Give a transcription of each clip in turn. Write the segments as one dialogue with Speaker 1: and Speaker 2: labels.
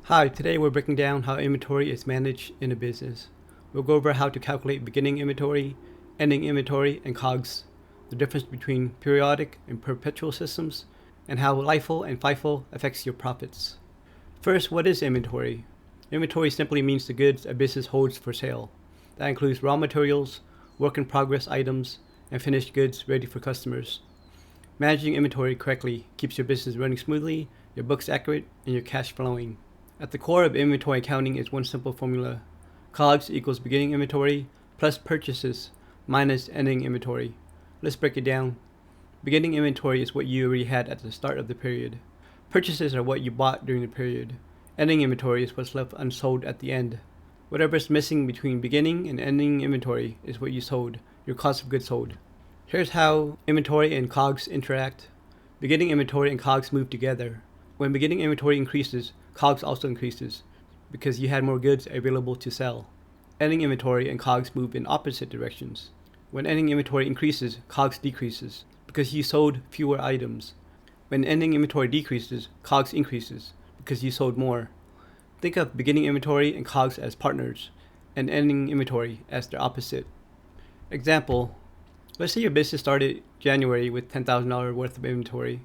Speaker 1: Hi, today we're breaking down how inventory is managed in a business. We'll go over how to calculate beginning inventory, ending inventory, and COGS, the difference between periodic and perpetual systems, and how LIFO and FIFO affects your profits. First, what is inventory? Inventory simply means the goods a business holds for sale. That includes raw materials, work in progress items, and finished goods ready for customers. Managing inventory correctly keeps your business running smoothly, your books accurate, and your cash flowing. At the core of inventory accounting is one simple formula. COGS equals beginning inventory plus purchases minus ending inventory. Let's break it down. Beginning inventory is what you already had at the start of the period. Purchases are what you bought during the period. Ending inventory is what's left unsold at the end. Whatever is missing between beginning and ending inventory is what you sold, your cost of goods sold. Here's how inventory and COGS interact. Beginning inventory and COGS move together. When beginning inventory increases, COGS also increases because you had more goods available to sell. Ending inventory and COGS move in opposite directions. When ending inventory increases, COGS decreases because you sold fewer items. When ending inventory decreases, COGS increases because you sold more. Think of beginning inventory and COGS as partners and ending inventory as their opposite. Example, let's say your business started January with $10,000 worth of inventory.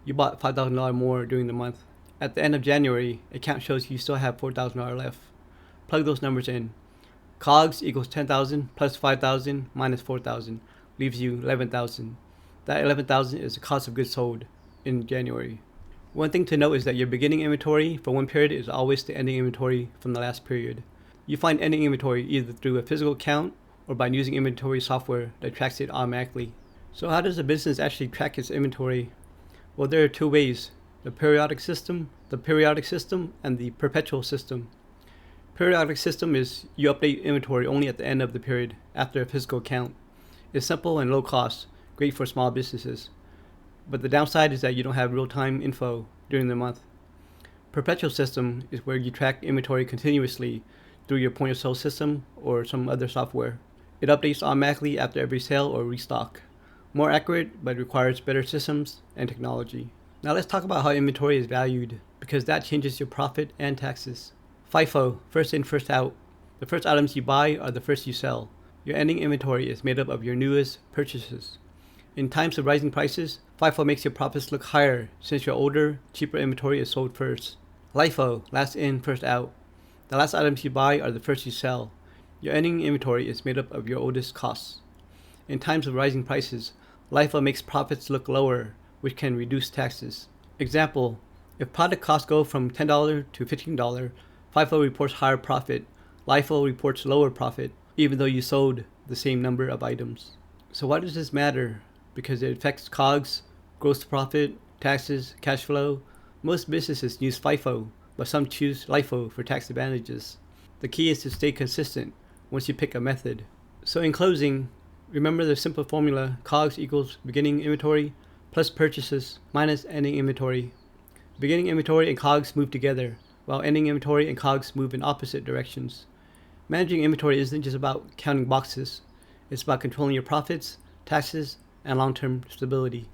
Speaker 1: You bought $5,000 more during the month. At the end of January, account shows you still have $4,000 left. Plug those numbers in. COGS equals 10,000 plus 5,000 minus 4,000 leaves you 11,000. That 11,000 is the cost of goods sold in January. One thing to note is that your beginning inventory for one period is always the ending inventory from the last period. You find ending inventory either through a physical count or by using inventory software that tracks it automatically. So how does a business actually track its inventory? Well, there are two ways: the periodic system, and the perpetual system. Periodic system is you update inventory only at the end of the period after a physical count. It's simple and low cost, great for small businesses. But the downside is that you don't have real-time info during the month. Perpetual system is where you track inventory continuously through your point of sale system or some other software. It updates automatically after every sale or restock. More accurate, but requires better systems and technology. Now let's talk about how inventory is valued, because that changes your profit and taxes. FIFO, first in, first out. The first items you buy are the first you sell. Your ending inventory is made up of your newest purchases. In times of rising prices, FIFO makes your profits look higher since your older, cheaper inventory is sold first. LIFO, last in, first out. The last items you buy are the first you sell. Your ending inventory is made up of your oldest costs. In times of rising prices, LIFO makes profits look lower, which can reduce taxes. Example, if product costs go from $10 to $15, FIFO reports higher profit. LIFO reports lower profit, even though you sold the same number of items. So why does this matter? Because it affects COGS, gross profit, taxes, cash flow. Most businesses use FIFO, but some choose LIFO for tax advantages. The key is to stay consistent once you pick a method. So in closing, remember the simple formula: COGS equals beginning inventory plus purchases minus ending inventory. Beginning inventory and COGS move together, while ending inventory and COGS move in opposite directions. Managing inventory isn't just about counting boxes. It's about controlling your profits, taxes, and long-term stability.